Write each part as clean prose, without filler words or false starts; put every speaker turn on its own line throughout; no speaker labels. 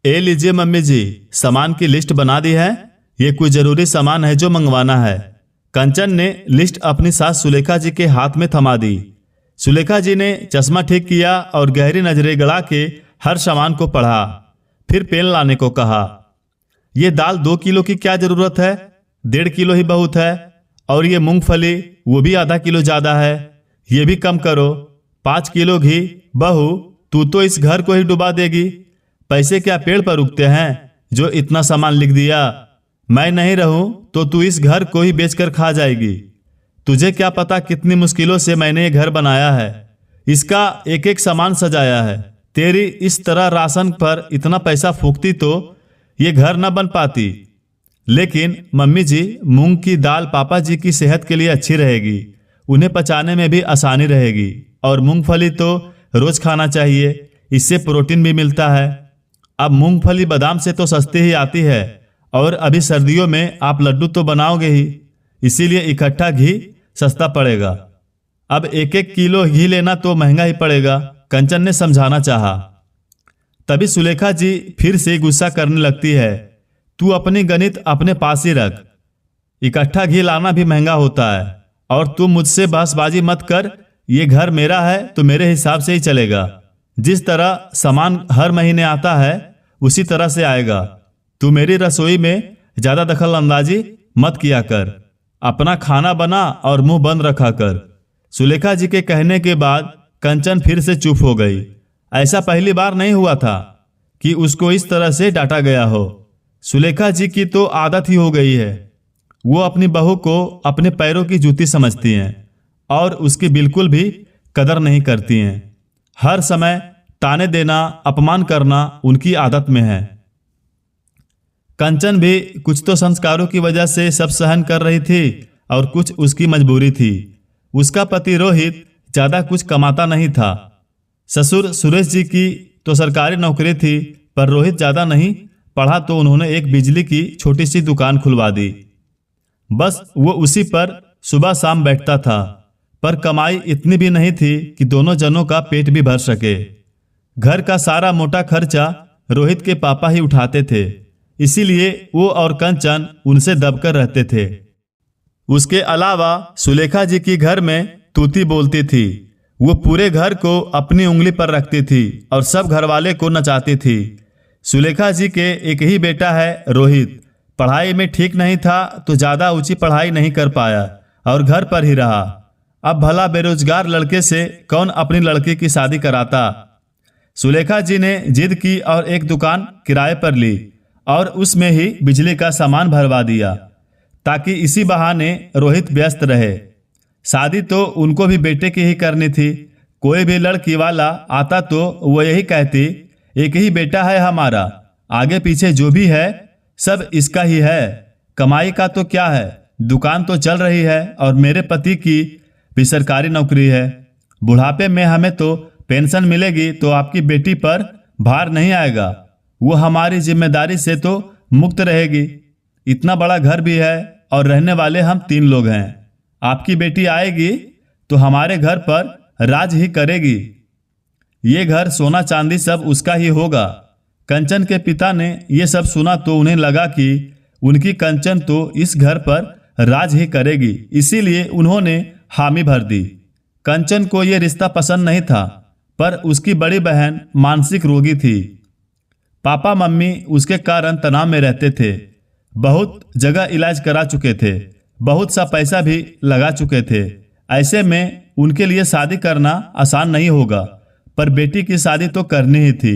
ए लीजिए मम्मी जी, सामान की लिस्ट बना दी है। ये कोई जरूरी सामान है जो मंगवाना है। कंचन ने लिस्ट अपनी सास सुलेखा जी के हाथ में थमा दी। सुलेखा जी ने चश्मा ठीक किया और गहरी नजरें गड़ा के हर सामान को पढ़ा। फिर पेन लाने को कहा। ये दाल 2 किलो की क्या जरूरत है? 1.5 किलो ही बहुत है। और ये मूंगफली, वो भी आधा किलो ज्यादा है। ये भी कम करो। 5 किलो घी। बहू, तू तो इस घर को ही डुबा देगी। पैसे क्या पेड़ पर उगते हैं जो इतना सामान लिख दिया? मैं नहीं रहूं तो तू इस घर को ही बेचकर खा जाएगी। तुझे क्या पता कितनी मुश्किलों से मैंने ये घर बनाया है, इसका एक एक सामान सजाया है। तेरी इस तरह राशन पर इतना पैसा फूकती तो ये घर न बन पाती। लेकिन मम्मी जी, मूंग की दाल पापा जी की सेहत के लिए अच्छी रहेगी, उन्हें पचाने में भी आसानी रहेगी। और मूंगफली तो रोज खाना चाहिए, इससे प्रोटीन भी मिलता है। अब मूंगफली बादाम से तो सस्ती ही आती है, और अभी सर्दियों में आप लड्डू तो बनाओगे ही, इसीलिए इकट्ठा घी सस्ता पड़ेगा। अब 1-1 किलो घी लेना तो महंगा ही पड़ेगा, कंचन ने समझाना चाहा। तभी सुलेखा जी फिर से गुस्सा करने लगती है। तू अपनी गणित अपने पास ही रख। इकट्ठा घी लाना भी महंगा होता है, और तू मुझसे बहसबाजी मत कर। ये घर मेरा है तो मेरे हिसाब से ही चलेगा। जिस तरह सामान हर महीने आता है उसी तरह से आएगा। तू मेरी रसोई में ज्यादा दखल अंदाजी मत किया कर। अपना खाना बना और मुंह बंद रखा कर। सुलेखा जी के कहने के बाद कंचन फिर से चुप हो गई। ऐसा पहली बार नहीं हुआ था कि उसको इस तरह से डांटा गया हो। सुलेखा जी की तो आदत ही हो गई है। वो अपनी बहू को अपने पैरों की जूती समझती हैं और उसकी बिल्कुल भी कदर नहीं करती हैं। हर समय ताने देना, अपमान करना उनकी आदत में है। कंचन भी कुछ तो संस्कारों की वजह से सब सहन कर रही थी और कुछ उसकी मजबूरी थी। उसका पति रोहित ज्यादा कुछ कमाता नहीं था। ससुर सुरेश जी की तो सरकारी नौकरी थी, पर रोहित ज्यादा नहीं पढ़ा तो उन्होंने एक बिजली की छोटी सी दुकान खुलवा दी। बस वो उसी पर सुबह शाम बैठता था, पर कमाई इतनी भी नहीं थी कि दोनों जनों का पेट भी भर सके। घर का सारा मोटा खर्चा रोहित के पापा ही उठाते थे, इसीलिए वो और कंचन उनसे दबकर रहते थे। उसके अलावा सुलेखा जी की घर में तूती बोलती थी। वो पूरे घर को अपनी उंगली पर रखती थी और सब घरवाले को नचाती थी। सुलेखा जी के एक ही बेटा है रोहित। पढ़ाई में ठीक नहीं था तो ज्यादा ऊंची पढ़ाई नहीं कर पाया और घर पर ही रहा। अब भला बेरोजगार लड़के से कौन अपनी लड़की की शादी कराता। सुलेखा जी ने जिद की और एक दुकान किराए पर ली और उसमें ही बिजली का सामान भरवा दिया, ताकि इसी बहाने रोहित व्यस्त रहे। शादी तो उनको भी बेटे की ही करनी थी। कोई भी लड़की वाला आता तो वो यही कहती, एक ही बेटा है हमारा, आगे पीछे जो भी है सब इसका ही है। कमाई का तो क्या है, दुकान तो चल रही है और मेरे पति की भी सरकारी नौकरी है। बुढ़ापे में हमें तो पेंशन मिलेगी तो आपकी बेटी पर भार नहीं आएगा। वो हमारी जिम्मेदारी से तो मुक्त रहेगी। इतना बड़ा घर भी है और रहने वाले हम 3 लोग हैं। आपकी बेटी आएगी तो हमारे घर पर राज ही करेगी। ये घर सोना चांदी सब उसका ही होगा। कंचन के पिता ने ये सब सुना तो उन्हें लगा कि उनकी कंचन तो इस घर पर राज ही करेगी, इसीलिए उन्होंने हामी भर दी। कंचन को यह रिश्ता पसंद नहीं था, पर उसकी बड़ी बहन मानसिक रोगी थी। पापा मम्मी उसके कारण तनाव में रहते थे। बहुत जगह इलाज करा चुके थे, बहुत सा पैसा भी लगा चुके थे। ऐसे में उनके लिए शादी करना आसान नहीं होगा, पर बेटी की शादी तो करनी ही थी।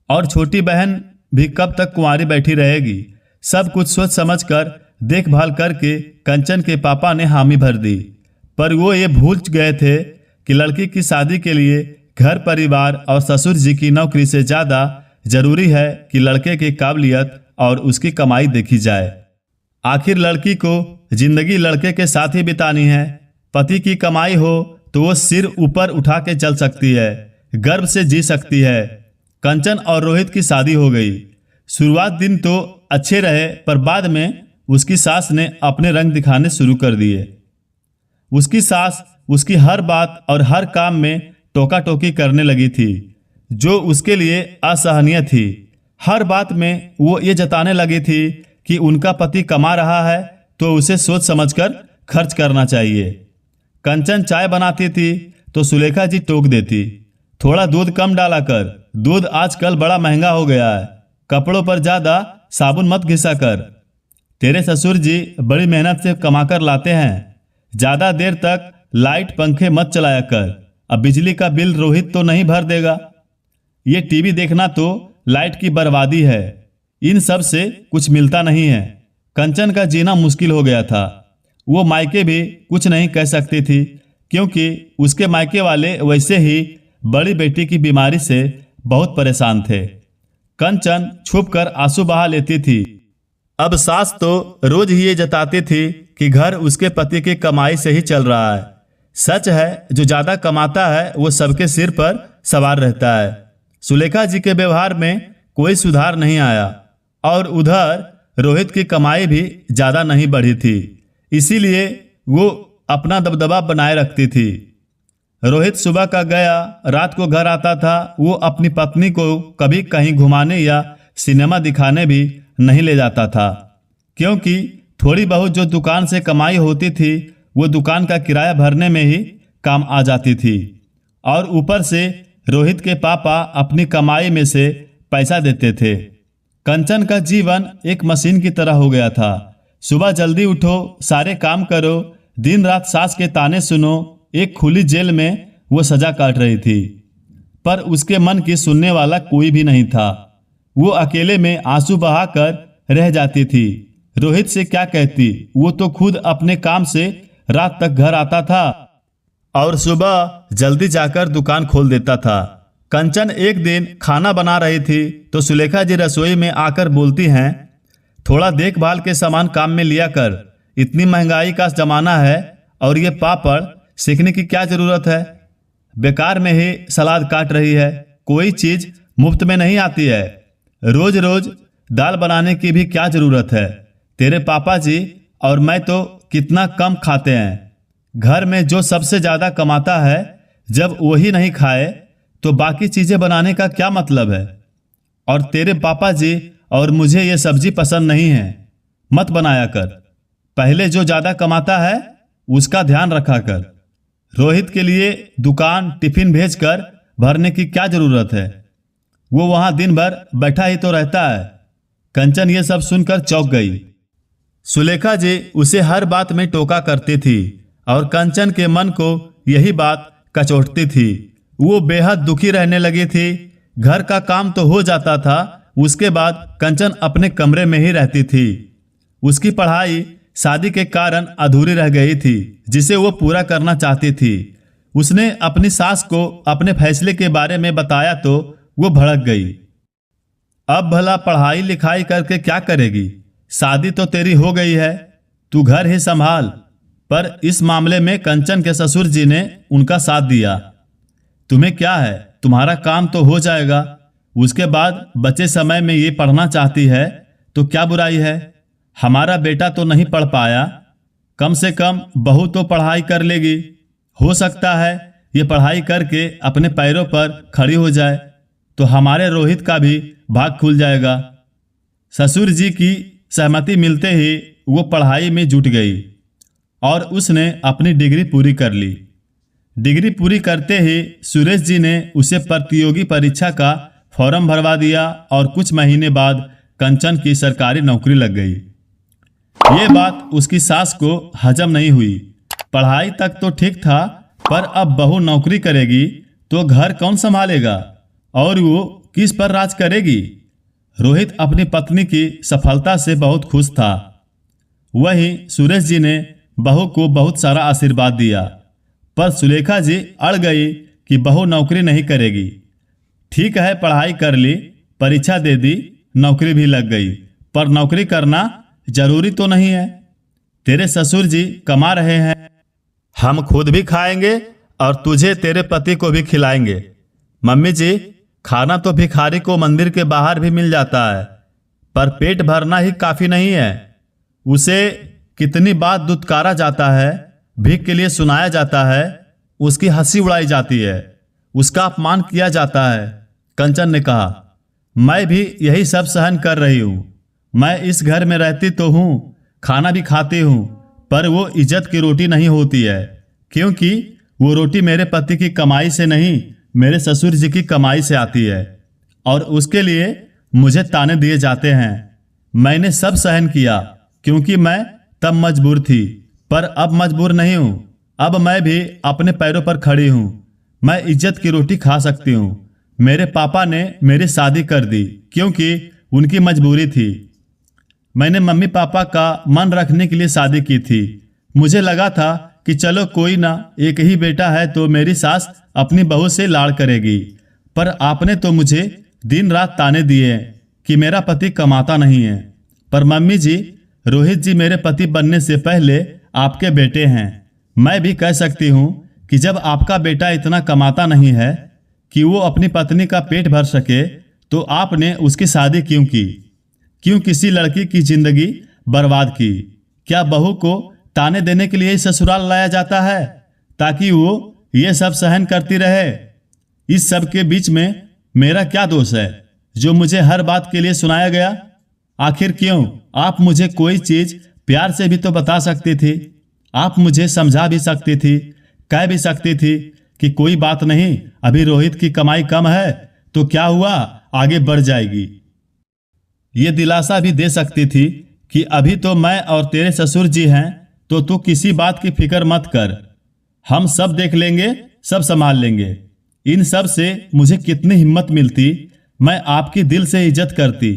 और छोटी बहन भी कब तक कुंवारी बैठी रहेगी। सब कुछ सोच समझकर देखभाल करके कंचन के पापा ने हामी भर दी। पर वो ये भूल गए थे कि लड़की की शादी के लिए घर परिवार और ससुर जी की नौकरी से ज्यादा जरूरी है कि लड़के की काबिलियत और उसकी कमाई देखी जाए। आखिर लड़की को जिंदगी लड़के के साथ ही बितानी है। पति की कमाई हो तो वो सिर ऊपर उठा के चल सकती है, गर्व से जी सकती है। कंचन और रोहित की शादी हो गई। शुरुआत दिन तो अच्छे रहे, पर बाद में उसकी सास ने अपने रंग दिखाने शुरू कर दिए। उसकी सास उसकी हर बात और हर काम में टोका टोकी करने लगी थी। जो उसके लिए असहनीय थी। हर बात में वो ये जताने लगी थी कि उनका पति कमा रहा है तो उसे सोच समझकर खर्च करना चाहिए। कंचन चाय बनाती थी तो सुलेखा जी टोक देती, थोड़ा दूध कम डाला कर, दूध आजकल बड़ा महंगा हो गया है, कपड़ों पर ज़्यादा साबुन मत घिसा कर, तेरे ससुर जी बड़ी मेहनत से कमाकर लाते हैं, ज़्यादा देर तक लाइट पंखे मत चलाया कर, अब बिजली का बिल रोहित तो नहीं भर देगा, ये टीवी देखना तो लाइट की बर्बादी है, इन सब से कुछ मिलता नहीं है। कंचन का जीना मुश्किल हो गया था। वो मायके भी कुछ नहीं कह सकती थी क्योंकि उसके मायके वाले वैसे ही बड़ी बेटी की बीमारी से बहुत परेशान थे। कंचन छुप कर आंसू बहा लेती थी। अब सास तो रोज ही ये जताती थी कि घर उसके पति की कमाई से ही चल रहा है। सच है, जो ज्यादा कमाता है वो सबके सिर पर सवार रहता है। सुलेखा जी के व्यवहार में कोई सुधार नहीं आया और उधर रोहित की कमाई भी ज्यादा नहीं बढ़ी थी, इसीलिए वो अपना दबदबा बनाए रखती थी। रोहित सुबह का गया रात को घर आता था। वो अपनी पत्नी को कभी कहीं घुमाने या सिनेमा दिखाने भी नहीं ले जाता था क्योंकि थोड़ी बहुत जो दुकान से कमाई होती थी वो दुकान का किराया भरने में ही काम आ जाती थी और ऊपर से रोहित के पापा अपनी कमाई में से पैसा देते थे। कंचन का जीवन एक मशीन की तरह हो गया था। सुबह जल्दी उठो, सारे काम करो, दिन रात सास के ताने सुनो। एक खुली जेल में वो सजा काट रही थी पर उसके मन की सुनने वाला कोई भी नहीं था। वो अकेले में आंसू बहाकर रह जाती थी। रोहित से क्या कहती, वो तो खुद अपने काम से रात तक घर आता था और सुबह जल्दी जाकर दुकान खोल देता था। कंचन एक दिन खाना बना रही थी तो सुलेखा जी रसोई में आकर बोलती हैं, थोड़ा देखभाल के सामान काम में लिया कर, इतनी महंगाई का जमाना है और ये पापड़ सीखने की क्या जरूरत है, बेकार में ही सलाद काट रही है, कोई चीज मुफ्त में नहीं आती है, रोज रोज दाल बनाने की भी क्या जरूरत है, तेरे पापा जी और मैं तो कितना कम खाते हैं, घर में जो सबसे ज्यादा कमाता है जब वही नहीं खाए तो बाकी चीजें बनाने का क्या मतलब है, और तेरे पापा जी और मुझे ये सब्जी पसंद नहीं है, मत बनाया कर, पहले जो ज्यादा कमाता है उसका ध्यान रखा कर, रोहित के लिए दुकान टिफिन भेजकर भरने की क्या जरूरत है, वो वहां दिन भर बैठा ही तो रहता है। कंचन ये सब सुनकर चौंक गई। सुलेखा जी उसे हर बात में टोका करती थी और कंचन के मन को यही बात कचोटती थी। वो बेहद दुखी रहने लगी थी। घर का काम तो हो जाता था, उसके बाद कंचन अपने कमरे में ही रहती थी। उसकी पढ़ाई शादी के कारण अधूरी रह गई थी जिसे वो पूरा करना चाहती थी। उसने अपनी सास को अपने फैसले के बारे में बताया तो वो भड़क गई। अब भला पढ़ाई लिखाई करके क्या करेगी, शादी तो तेरी हो गई है, तू घर ही संभाल। पर इस मामले में कंचन के ससुर जी ने उनका साथ दिया। तुम्हें क्या है, तुम्हारा काम तो हो जाएगा, उसके बाद बचे समय में ये पढ़ना चाहती है तो क्या बुराई है, हमारा बेटा तो नहीं पढ़ पाया, कम से कम बहू तो पढ़ाई कर लेगी, हो सकता है ये पढ़ाई करके अपने पैरों पर खड़ी हो जाए तो हमारे रोहित का भी भाग खुल जाएगा। ससुर जी की सहमति मिलते ही वो पढ़ाई में जुट गई और उसने अपनी डिग्री पूरी कर ली। डिग्री पूरी करते ही सुरेश जी ने उसे प्रतियोगी परीक्षा का फॉर्म भरवा दिया और कुछ महीने बाद कंचन की सरकारी नौकरी लग गई। ये बात उसकी सास को हजम नहीं हुई। पढ़ाई तक तो ठीक था पर अब बहू नौकरी करेगी तो घर कौन संभालेगा और वो किस पर राज करेगी। रोहित अपनी पत्नी की सफलता से बहुत खुश था। वहीं सुरेश जी ने बहू को बहुत सारा आशीर्वाद दिया पर सुलेखा जी अड़ गई कि बहू नौकरी नहीं करेगी। ठीक है, पढ़ाई कर ली, परीक्षा दे दी, नौकरी भी लग गई, पर नौकरी करना जरूरी तो नहीं है। तेरे ससुर जी कमा रहे हैं, हम खुद भी खाएंगे और तुझे तेरे पति को भी खिलाएंगे। मम्मी जी, खाना तो भिखारी को मंदिर के बाहर भी मिल जाता है पर पेट भरना ही काफी नहीं है। उसे कितनी बात दुत्कारा जाता है, भीख के लिए सुनाया जाता है, उसकी हंसी उड़ाई जाती है, उसका अपमान किया जाता है कंचन ने कहा, मैं भी यही सब सहन कर रही हूँ। मैं इस घर में रहती तो हूँ, खाना भी खाती हूँ, पर वो इज्जत की रोटी नहीं होती है, क्योंकि वो रोटी मेरे पति की कमाई से नहीं, मेरे ससुर जी की कमाई से आती है, और उसके लिए मुझे ताने दिए जाते हैं। मैंने सब सहन किया क्योंकि मैं तब मजबूर थी, पर अब मजबूर नहीं हूँ। अब मैं भी अपने पैरों पर खड़ी हूँ। मैं इज्जत की रोटी खा सकती हूँ। मेरे पापा ने मेरी शादी कर दी क्योंकि उनकी मजबूरी थी। मैंने मम्मी पापा का मन रखने के लिए शादी की थी। मुझे लगा था कि चलो कोई ना, एक ही बेटा है तो मेरी सास अपनी बहू से लाड़ करेगी, पर आपने तो मुझे दिन रात ताने दिए कि मेरा पति कमाता नहीं है। पर मम्मी जी, रोहित जी मेरे पति बनने से पहले आपके बेटे हैं। मैं भी कह सकती हूँ कि जब आपका बेटा इतना कमाता नहीं है कि वो अपनी पत्नी का पेट भर सके, तो आपने उसकी शादी क्यों की? क्यों किसी लड़की की जिंदगी बर्बाद की? क्या बहू को ताने देने के लिए ही ससुराल लाया जाता है ताकि वो ये सब सहन करती रहे? इस सब के बीच में मेरा क्या दोष है जो मुझे हर बात के लिए सुनाया गया? आखिर क्यों? आप मुझे कोई चीज प्यार से भी तो बता सकती थी। आप मुझे समझा भी सकती थी, कह भी सकती थी कि कोई बात नहीं, अभी रोहित की कमाई कम है तो क्या हुआ, आगे बढ़ जाएगी। ये दिलासा भी दे सकती थी कि अभी तो मैं और तेरे ससुर जी हैं, तो तू किसी बात की फिक्र मत कर, हम सब देख लेंगे, सब संभाल लेंगे। इन सब से मुझे कितनी हिम्मत मिलती, मैं आपकी दिल से इज्जत करती,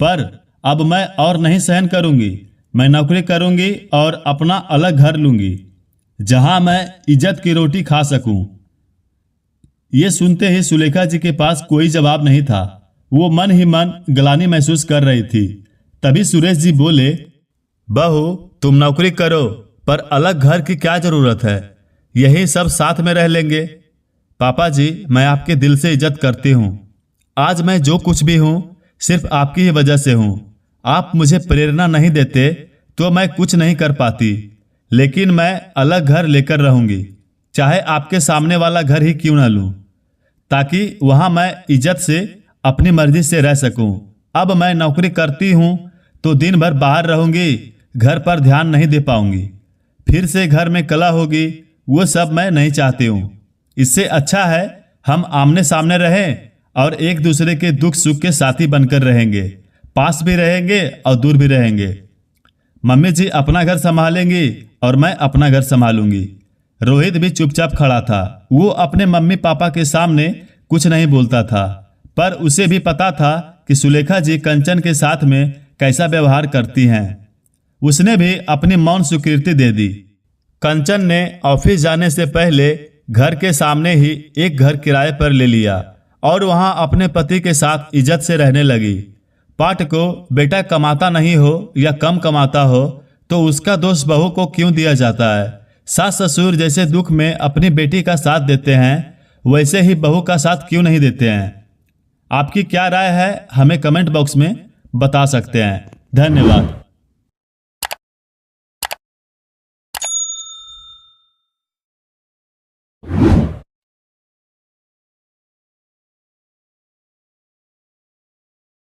पर अब मैं और नहीं सहन करूंगी। मैं नौकरी करूंगी और अपना अलग घर लूंगी जहां मैं इज्जत की रोटी खा सकूं। ये सुनते ही सुलेखा जी के पास कोई जवाब नहीं था। वो मन ही मन ग्लानि महसूस कर रही थी। तभी सुरेश जी बोले, बहू तुम नौकरी करो, पर अलग घर की क्या जरूरत है, यही सब साथ में रह लेंगे। पापा जी, मैं आपके दिल से इज्जत करती हूँ। आज मैं जो कुछ भी हूँ सिर्फ आपकी ही वजह से हूँ। आप मुझे प्रेरणा नहीं देते तो मैं कुछ नहीं कर पाती, लेकिन मैं अलग घर लेकर रहूंगी, चाहे आपके सामने वाला घर ही क्यों ना लूं, ताकि वहां मैं इज्जत से अपनी मर्जी से रह सकूं। अब मैं नौकरी करती हूं तो दिन भर बाहर रहूंगी, घर पर ध्यान नहीं दे पाऊंगी, फिर से घर में कला होगी, वो सब मैं नहीं चाहती हूं। इससे अच्छा है हम आमने सामने रहें और एक दूसरे के दुख सुख के साथी बनकर रहेंगे, पास भी रहेंगे और दूर भी रहेंगे। मम्मी जी अपना घर संभालेंगी और मैं अपना घर संभालूंगी। रोहित भी चुपचाप खड़ा था। वो अपने मम्मी पापा के सामने कुछ नहीं बोलता था, पर उसे भी पता था कि सुलेखा जी कंचन के साथ में कैसा व्यवहार करती हैं। उसने भी अपनी मौन स्वीकृति दे दी। कंचन ने ऑफिस जाने से पहले घर के सामने ही एक घर किराए पर ले लिया और वहां अपने पति के साथ इज्जत से रहने लगी। पाठ को बेटा कमाता नहीं हो या कम कमाता हो तो उसका दोष बहू को क्यों दिया जाता है? सास ससुर जैसे दुख में अपनी बेटी का साथ देते हैं, वैसे ही बहू का साथ क्यों नहीं देते हैं? आपकी क्या राय है, हमें कमेंट बॉक्स में बता सकते हैं। धन्यवाद।